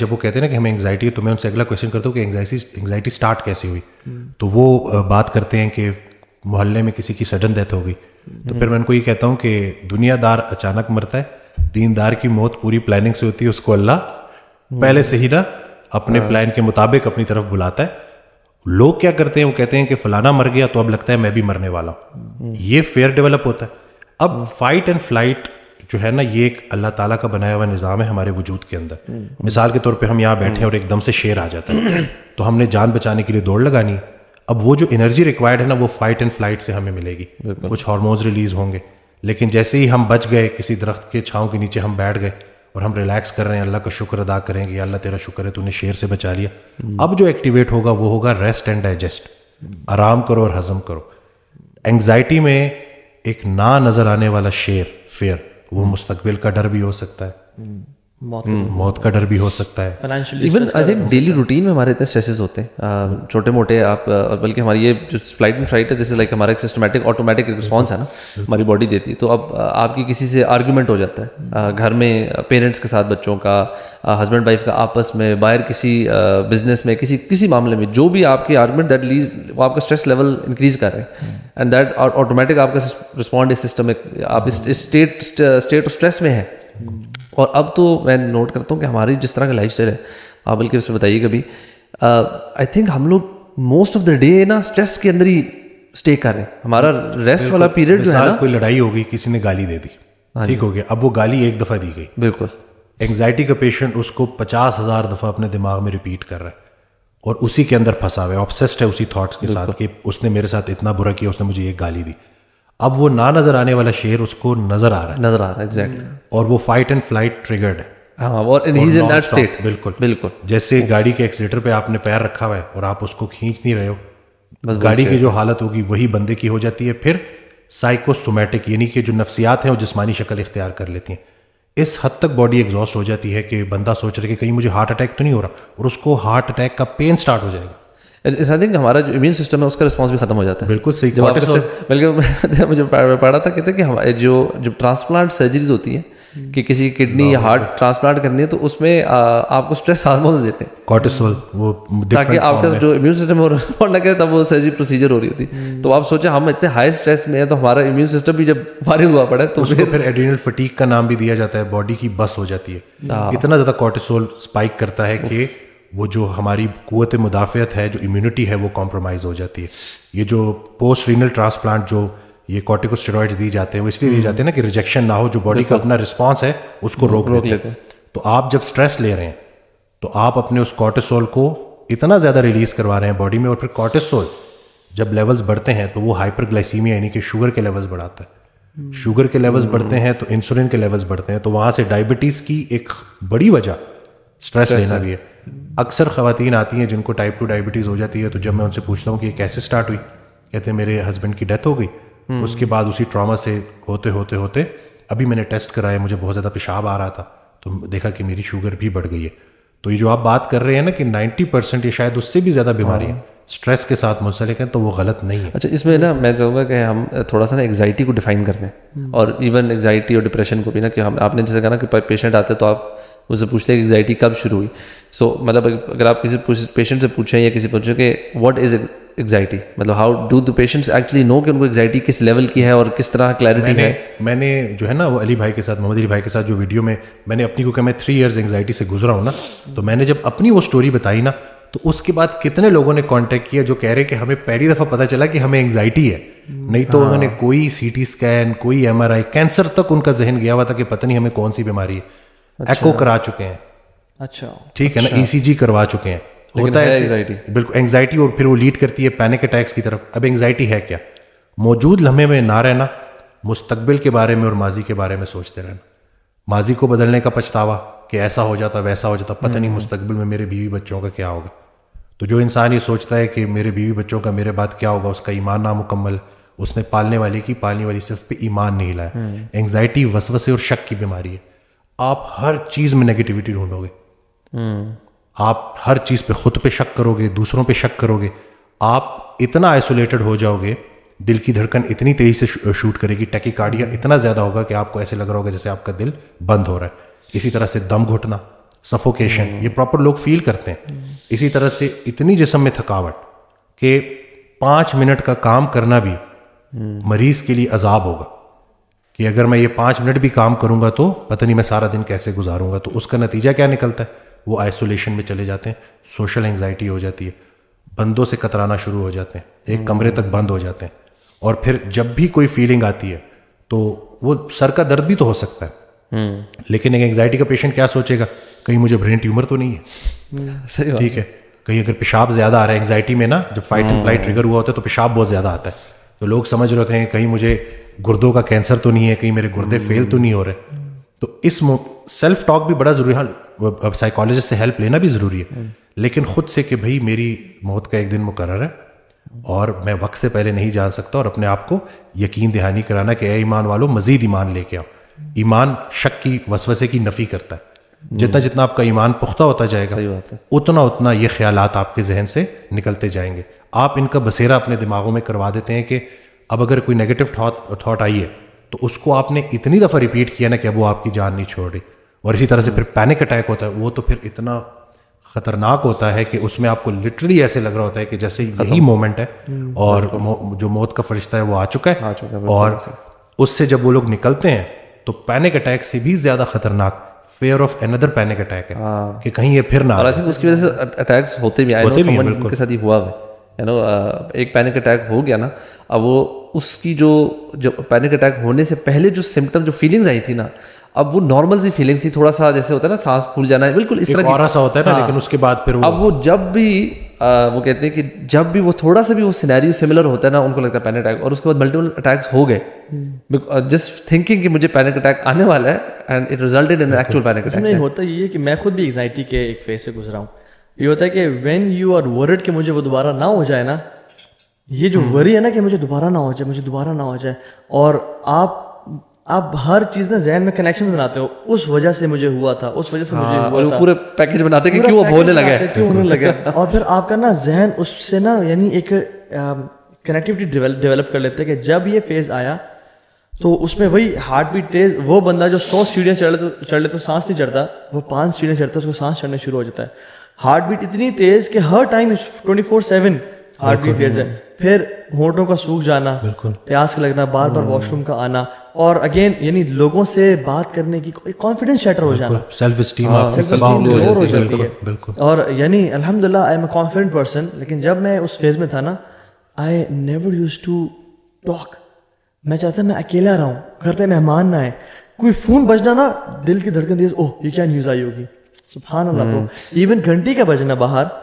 جب وہ کہتے ہیں نا کہ ہمیں انگزائٹی ہے تو میں ان سے اگلا کویشچن کرتا ہوں کہ انگزائٹی سٹارٹ کیسے ہوئی. تو وہ بات کرتے ہیں کہ محلے میں کسی کی سڈن ڈیتھ ہو گئی. تو پھر میں ان کو یہ کہتا ہوں کہ دنیا دار اچانک مرتا ہے, دیندار کی موت پوری پلاننگ سے ہوتی ہے, اس کو اللہ پہلے سے ہی نا اپنے پلان کے مطابق اپنی طرف بلاتا ہے. لوگ کیا کرتے ہیں, وہ کہتے ہیں کہ فلانا مر گیا تو اب لگتا ہے میں بھی مرنے والا ہوں. یہ فیئر ڈیولپ ہوتا ہے. اب فائٹ اینڈ فلائٹ جو ہے نا یہ ایک اللہ تعالیٰ کا بنایا ہوا نظام ہے ہمارے وجود کے اندر. مثال کے طور پہ ہم یہاں بیٹھے ہیں اور ایک دم سے شیر آ جاتا ہے تو ہم نے جان بچانے کے لیے دوڑ لگانی ہے. اب وہ جو انرجی ریکوائرڈ ہے نا وہ فائٹ اینڈ فلائٹ سے ہمیں ملے گی, کچھ ہارمونز ریلیز ہوں گے. لیکن جیسے ہی ہم بچ گئے, کسی درخت کے چھاؤں کے نیچے ہم بیٹھ گئے اور ہم ریلیکس کر رہے ہیں, اللہ کا شکر ادا کریں گے, یا اللہ تیرا شکر ہے تو نے شیر سے بچا لیا. اب جو ایکٹیویٹ ہوگا وہ ہوگا ریسٹ اینڈ ڈائجسٹ, آرام کرو اور ہضم کرو. انگزائٹی میں ایک نہ نظر آنے والا شیر فیئر, وہ مستقبل کا ڈر بھی ہو سکتا ہے, موت کا ڈر بھی ہو سکتا ہے. Even I think daily routine میں ہمارے اتنے اسٹریسز ہوتے ہیں چھوٹے موٹے, آپ بلکہ ہماری یہ جو فلائٹ اینڈ فائٹ ہے جیسے لائک ہمارا ایک سسٹمیٹک آٹومیٹک رسپانس ہے نا ہماری باڈی دیتی ہے. تو اب آپ کی کسی سے آرگیومنٹ ہو جاتا ہے گھر میں, پیرنٹس کے ساتھ بچوں کا, ہسبینڈ وائف کا آپس میں, باہر کسی بزنس میں, کسی معاملے میں, جو بھی آپ کی آرگومنٹ دیٹ لیز وہ آپ کا اسٹریس لیول انکریز کر رہے ہیں. اینڈ دیٹ آٹومیٹک آپ کا رسپونڈ سسٹم آپ اسٹیٹ آف اسٹریس میں ہے. اور اب تو میں نوٹ کرتا ہوں کہ ہماری جس طرح کا لائف اسٹائل ہے, آپ بلکہ اس میں بتائیے کبھی, آئی تھنک ہم لوگ موسٹ آف دا ڈے نا اسٹریس کے اندر ہی اسٹے کر رہے ہیں. ہمارا ریسٹ والا پیریڈ جو ہے نا, کوئی لڑائی ہو گئی, کسی نے گالی دے دی, ٹھیک ہو گیا, اب وہ گالی ایک دفعہ دی گئی. بالکل. انگزائٹی کا پیشنٹ اس کو 50,000 دفعہ اپنے دماغ میں ریپیٹ کر رہا ہے اور اسی کے اندر پھنسا ہوا ہے, آبسیسڈ ہے اسی تھاٹس کے ساتھ کہ اس نے میرے ساتھ اتنا برا کیا, اس نے مجھے ایک گالی دی. اب وہ نہ نظر آنے والا شیر اس کو نظر آ رہا ہے ایگزیکٹلی, اور وہ فائٹ اینڈ فلائٹ ٹریگرڈ ہے. ہاں, اور ہی از ان دیٹ اسٹیٹ. بالکل. جیسے گاڑی کے ایکسیلیٹر پہ آپ نے پیر رکھا ہوا ہے اور آپ اس کو کھینچ نہیں رہے ہو, گاڑی کی جو حالت ہوگی وہی بندے کی ہو جاتی ہے. پھر سائیکوسومیٹک یعنی کہ جو نفسیات ہیں وہ جسمانی شکل اختیار کر لیتی ہیں. اس حد تک باڈی ایگزاسٹ ہو جاتی ہے کہ بندہ سوچ رہا ہے کہ کہیں مجھے ہارٹ اٹیک تو نہیں ہو رہا, اور اس کو ہارٹ اٹیک کا پین سٹارٹ ہو جائے گا. آئی تھنک ہمارا جو امیون سسٹم ہے اس کا رسپانس بھی ختم ہو جاتا ہے. بالکل صحیح. بلکہ مجھے پڑھا تھا کہتے ہیں کہ جو ٹرانسپلانٹ سرجریز ہوتی ہیں کہ کسی کڈنی یا ہارٹ ٹرانسپلانٹ کرنی ہے تو اس میں آپ کو اسٹریس ہارمونز دیتے ہیں, کورٹیسول, وہ تاکہ آپ کا جو امیون سسٹم رسپونڈ نہ کرے تب وہ سرجری پروسیجر ہو رہی ہوتی. تو آپ سوچیں ہم اتنے ہائی اسٹریس میں ہیں تو ہمارا امیون سسٹم بھی جب فارغ ہوا پڑا ہے تو اس کو پھر ایڈرینل فٹیگ کا نام بھی دیا جاتا ہے. باڈی کی بس ہو جاتی ہے, اتنا زیادہ کورٹیسول اسپائک کرتا ہے کہ وہ جو ہماری قوت مدافعت ہے, جو امیونٹی ہے, وہ کمپرومائز ہو جاتی ہے. یہ جو پوسٹ رینل ٹرانسپلانٹ جو یہ کورٹیکوسٹیرائڈز دی جاتے ہیں وہ اس لیے دی جاتے ہیں نا کہ ریجیکشن نہ ہو, جو باڈی کا اپنا رسپانس ہے اس کو روک لیتے ہیں. تو آپ جب اسٹریس لے رہے ہیں تو آپ اپنے اس کورٹیسول کو اتنا زیادہ ریلیز کروا رہے ہیں باڈی میں, اور پھر کورٹیسول جب لیولز بڑھتے ہیں تو وہ ہائپر گلائسیمیا یعنی کہ شوگر کے لیولز بڑھاتا ہے. شوگر کے لیولز بڑھتے ہیں تو انسولین کے لیولز بڑھتے ہیں, تو وہاں سے ڈائبٹیز کی ایک بڑی وجہ اسٹریس لینا بھی ہے. اکثر خواتین آتی ہیں جن کو ٹائپ 2 ڈائبٹیز ہو جاتی ہے, تو جب میں ان سے پوچھتا ہوں کہ یہ کیسے اسٹارٹ ہوئی, کہتے ہیں میرے ہسبینڈ کی ڈیتھ ہو گئی, اس کے بعد اسی ٹراما سے ہوتے ہوتے ابھی میں نے ٹیسٹ کرایا, مجھے بہت زیادہ پیشاب آ رہا تھا تو دیکھا کہ میری شوگر بھی بڑھ گئی ہے. تو یہ جو آپ بات کر رہے ہیں نا کہ 90% یا شاید اس سے بھی زیادہ بیماریاں اسٹریس کے ساتھ منسلک ہیں, تو وہ غلط نہیں ہے. اچھا, اس میں نا میں چاہوں گا کہ ہم تھوڑا سا نا ایگزائٹی کو ڈیفائن کر دیں, اور ایون ایگزائٹی اور ڈپریشن کو بھی نا, کہ آپ نے جیسے کہا نا کہ پیشنٹ آتے تو آپ اس سے پوچھتے ہیں کہ ایگزائٹی کب شروع ہوئی. سو مطلب اگر آپ کسی پیشنٹ سے پوچھیں یا کسی پوچھیں کہ واٹ از ایگزائٹی, مطلب how do the patients actually know کہ ان کو ایگزائٹی کس لیول کی ہے اور کس طرح کلیئرٹی ہے. میں نے جو ہے نا وہ علی بھائی کے ساتھ, محمد علی بھائی کے ساتھ جو ویڈیو میں نے اپنی کو کہ میں 3 ایئرز انگزائٹی سے گزرا ہوں نا, تو میں نے جب اپنی وہ اسٹوری بتائی نا تو اس کے بعد کتنے لوگوں نے کانٹیکٹ کیا جو کہہ رہے کہ ہمیں پہلی دفعہ پتہ چلا کہ ہمیں انگزائٹی ہے, نہیں تو انہوں نے کوئی CT اسکین, کوئی MRI, کینسر تک ان کا ذہن گیا ہوا تھا کہ پتہ نہیں ہمیں کون سی بیماری ہے. ایکو کرا چکے ہیں, اچھا ٹھیک ہے نا, ECG کروا چکے ہیں, ہوتا ہے انگزائٹی. بالکل انگزائٹی, اور پھر وہ لیڈ کرتی ہے پینک اٹیکس کی طرف. اب انگزائٹی ہے کیا؟ موجود لمحے میں نہ رہنا, مستقبل کے بارے میں اور ماضی کے بارے میں سوچتے رہنا. ماضی کو بدلنے کا پچھتاوا کہ ایسا ہو جاتا ویسا ہو جاتا, پتہ نہیں مستقبل میں میرے بیوی بچوں کا کیا ہوگا. تو جو انسان یہ سوچتا ہے کہ میرے بیوی بچوں کا میرے بعد کیا ہوگا, اس کا ایمان نامکمل, اس نے پالنے والی صرف پہ ایمان نہیں لایا. انگزائٹی وسوسے اور شک کی بیماری ہے. آپ ہر چیز میں نگیٹیوٹی ڈھونڈو گے, آپ ہر چیز پہ, خود پہ شک کرو گے, دوسروں پہ شک کرو گے, آپ اتنا آئسولیٹڈ ہو جاؤ گے, دل کی دھڑکن اتنی تیزی سے شوٹ کرے گی, ٹیکیکارڈیا اتنا زیادہ ہوگا کہ آپ کو ایسے لگ رہا ہوگا جیسے آپ کا دل بند ہو رہا ہے. اسی طرح سے دم گھٹنا, سفوکیشن, یہ پراپر لوگ فیل کرتے ہیں. اسی طرح سے اتنی جسم میں تھکاوٹ کہ 5 منٹ کا کام کرنا بھی مریض کے لیے عذاب ہوگا کہ اگر میں یہ 5 منٹ بھی کام کروں گا تو پتہ نہیں میں سارا دن کیسے گزاروں گا. تو اس کا نتیجہ کیا نکلتا ہے؟ وہ آئسولیشن میں چلے جاتے ہیں, سوشل انگزائٹی ہو جاتی ہے, بندوں سے کترانا شروع ہو جاتے ہیں, ایک کمرے تک بند ہو جاتے ہیں. اور پھر جب بھی کوئی فیلنگ آتی ہے تو وہ سر کا درد بھی تو ہو سکتا ہے, لیکن ایک انگزائٹی کا پیشنٹ کیا سوچے گا, کہیں مجھے برین ٹیومر تو نہیں ہے, ٹھیک ہے, کہیں اگر پیشاب زیادہ آ رہا ہے انگزائٹی میں نا, جب فائٹ اینڈ فلائٹ ٹریگر ہوا ہوتا ہے تو پیشاب بہت زیادہ آتا ہے, تو لوگ سمجھ رہے ہوتے ہیں کہیں مجھے گردوں کا کینسر تو نہیں ہے, کہیں میرے گردے فیل تو نہیں ہو رہے. تو اس سیلف ٹاک بھی بڑا ضروری ہے. اب سائیکالوجسٹ سے ہیلپ لینا بھی ضروری ہے, لیکن خود سے کہ بھائی میری موت کا ایک دن مقرر ہے اور میں وقت سے پہلے نہیں جان سکتا, اور اپنے آپ کو یقین دہانی کرانا کہ اے ایمان والو مزید ایمان لے کے آؤ. ایمان شک کی وسوسے کی نفی کرتا ہے. جتنا جتنا آپ کا ایمان پختہ ہوتا جائے گا اتنا اتنا یہ خیالات آپ کے ذہن سے نکلتے جائیں گے. آپ ان کا بسیرا اپنے دماغوں میں کروا دیتے ہیں کہ اب اگر کوئی نیگیٹو تھاٹ آئی ہے تو اس کو آپ نے اتنی دفعہ ریپیٹ کیا نا کہ اب وہ آپ کی جان نہیں چھوڑ رہی. اور اسی طرح سے پھر پینک اٹیک ہوتا ہے, وہ تو پھر اتنا خطرناک ہوتا ہے کہ اس میں آپ کو لٹرلی ایسے لگ رہا ہوتا ہے کہ جیسے یہی مومنٹ ہے اور جو موت کا فرشتہ ہے وہ آ چکا ہے. اور اس سے جب وہ لوگ نکلتے ہیں تو پینک اٹیک سے بھی زیادہ خطرناک fear of another panic attack ہے کہ کہیں یہ پھر نہ. اور آئی تھنک اس کی وجہ سے اٹیکس ہوتے بھی, ان کے ساتھ ہی ہوا ہے, ایک پینک اٹیک ہو گیا نا, اب وہ اس کی جو پینک اٹیک ہونے سے پہلے جو سمٹم جو فیلنگز آئی تھی نا, اب وہ نارمل سی فیلنگس تھی, تھوڑا سا جیسے ہوتا ہے نا سانس پھول جانا ہے, بالکل اس طرح اور ایسا ہوتا ہے نا, لیکن اس کے بعد پھر اب وہ جب بھی وہ کہتے ہیں کہ جب بھی وہ تھوڑا سا بھی وہ سینیریو سملر ہوتا ہے نا, ان کو لگتا ہے پینک اٹیک, اور اس کے بعد ملٹیپل اٹیکس ہو گئے جسٹ تھنکنگ کہ مجھے پینک اٹیک آنے والا ہے, and it resulted in actual panic attack. اس میں ہوتا یہ ہے کہ میں خود بھی انگزائٹی کے ایک فیز سے گزرا ہوں. یہ ہوتا ہے کہ وین یو آر ورڈ کہ مجھے وہ دوبارہ نہ ہو جائے نا, یہ جو وری ہے نا کہ مجھے دوبارہ نہ ہو جائے, مجھے دوبارہ نہ ہو جائے, اور آپ ہر چیز نا ذہن میں کنیکشن بناتے ہو, اس وجہ سے مجھے ہوا تھا, اس وجہ سے مجھے ہوا تھا, پورے پیکج بناتے کہ کیوں اب ہونے لگا ہے, کیوں ہونے لگا, اور پھر آپ کا نا ذہن اس سے نا یعنی ایک کنیکٹیوٹی ڈیولپ کر لیتے ہیں کہ جب یہ فیز آیا تو اس میں وہی ہارٹ بیٹ تیز, وہ بندہ جو 100 سیڑھیاں چڑھ لے تو سانس نہیں چڑھتا, وہ 5 سیڑھیاں چڑھتا ہے اس کو سانس چڑھنا شروع ہو جاتا ہے. ہارٹ بیٹ اتنی تیز کہ ہر ٹائم 24/7 ہارٹ بیٹ تیز ہے. پھر ہونٹوں کا سوکھ جانا, پیاس کا لگنا, بار بار واش روم کا آنا, اور اگین یعنی لوگوں سے بات کرنے کی کانفیڈنس شیٹر ہو جانا, سیلف اسٹیم لو ہو جاتی ہے. اور یعنی الحمدللہ I am a confident person, لیکن جب میں اس فیز میں تھا نا, I never use to talk. میں چاہتا میں اکیلا رہا ہوں, گھر پہ مہمان نہ آئے, کوئی فون بجنا نا دل کی دھڑکن تیز, اوہ یہ کیا نیوز آئی ہوگی, سبحان اللہ برو. ایون گھنٹی کا بجنا باہر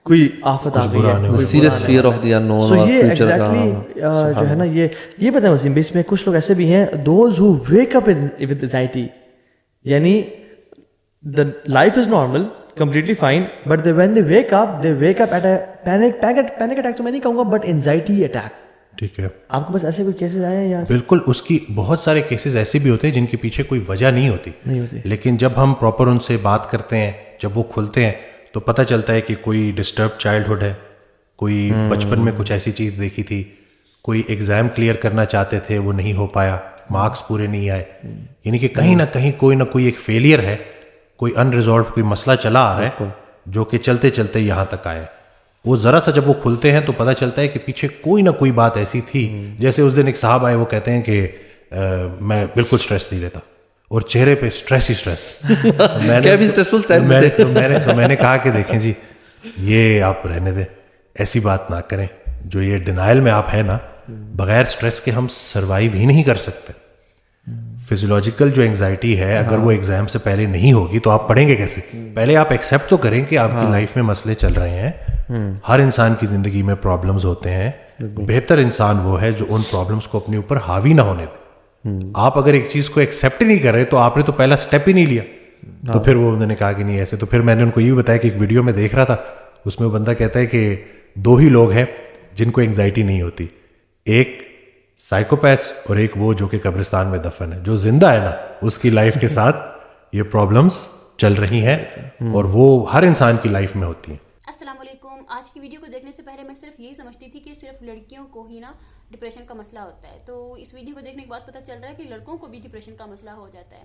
کوئی آفت آ گئی ہے, serious fear of the unknown. So یہ ایگزیکٹلی جو ہے نا یہ پتہ ہے وسیم, اس میں کچھ لوگ ایسے بھی ہیں, those who wake up with anxiety, یعنی the life is normal, completely fine, but when they wake up at a panic attack تو میں نہیں کہوں گا, but anxiety attack. ٹھیک ہے, آپ کے پاس ایسے کوئی کیسز آئے ہیں؟ یا بالکل, اس کی بہت سارے کیسز ایسے بھی ہوتے ہیں جن کے پیچھے کوئی وجہ نہیں ہوتی, لیکن جب ہم پراپر ان سے بات کرتے ہیں, جب وہ کھلتے ہیں تو پتہ چلتا ہے کہ کوئی ڈسٹرب چائلڈہڈ ہے, کوئی بچپن میں کچھ ایسی چیز دیکھی تھی, کوئی ایگزام کلیئر کرنا چاہتے تھے وہ نہیں ہو پایا, مارکس پورے نہیں آئے, یعنی کہ کہیں نہ کہیں کوئی نہ کوئی ایک فیلئر ہے, کوئی انریزالوڈ کوئی مسئلہ چلا آ رہا ہے جو کہ چلتے چلتے یہاں تک آیا. وہ ذرا سا جب وہ کھلتے ہیں تو پتہ چلتا ہے کہ پیچھے کوئی نہ کوئی بات ایسی تھی. جیسے اس دن ایک صاحب آئے, وہ کہتے ہیں کہ میں بالکل اسٹریس نہیں لیتا, اور چہرے پہ اسٹریس ہی اسٹریس. میں نے کہا کہ دیکھیں جی, یہ آپ رہنے دیں, ایسی بات نہ کریں. جو یہ ڈینائل میں آپ ہیں نا, بغیر اسٹریس کے ہم سروائیو ہی نہیں کر سکتے. فزیولوجیکل جو انگزائٹی ہے, اگر وہ ایگزام سے پہلے نہیں ہوگی تو آپ پڑھیں گے کیسے؟ پہلے آپ ایکسیپٹ تو کریں کہ آپ کی لائف میں مسئلے چل رہے ہیں, ہر انسان کی زندگی میں پرابلمز ہوتے ہیں. بہتر انسان وہ ہے جو ان پرابلمز کو اپنے اوپر حاوی نہ ہونے دے. آپ اگر ایک چیز کو ایکسیپٹ نہیں کر رہے تو آپ نے تو پہلا اسٹیپ ہی نہیں لیا. تو پھر وہ انہوں نے کہا کہ نہیں ایسے. تو پھر میں نے ان کو یہ بھی بتایا کہ ایک ویڈیو میں دیکھ رہا تھا, اس میں وہ بندہ کہتا ہے کہ 2 ہی لوگ ہیں جن کو انگزائٹی نہیں ہوتی, ایک سائیکوپیتھس اور ایک وہ جو کہ قبرستان میں دفن ہے. جو زندہ ہے نا, اس کی لائف کے ساتھ یہ پرابلمس چل رہی ہیں, اور وہ ہر انسان کی لائف میں ہوتی ہیں. السلام علیکم. آج کی ویڈیو کو دیکھنے سے پہلے میں صرف یہی سمجھتی تھی کہ صرف لڑکیوں کو ہی نا ڈپریشن کا مسئلہ ہوتا ہے. تو اس ویڈیو کو دیکھنے کے بعد پتہ چل رہا ہے کہ لڑکوں کو بھی ڈپریشن کا مسئلہ ہو جاتا ہے.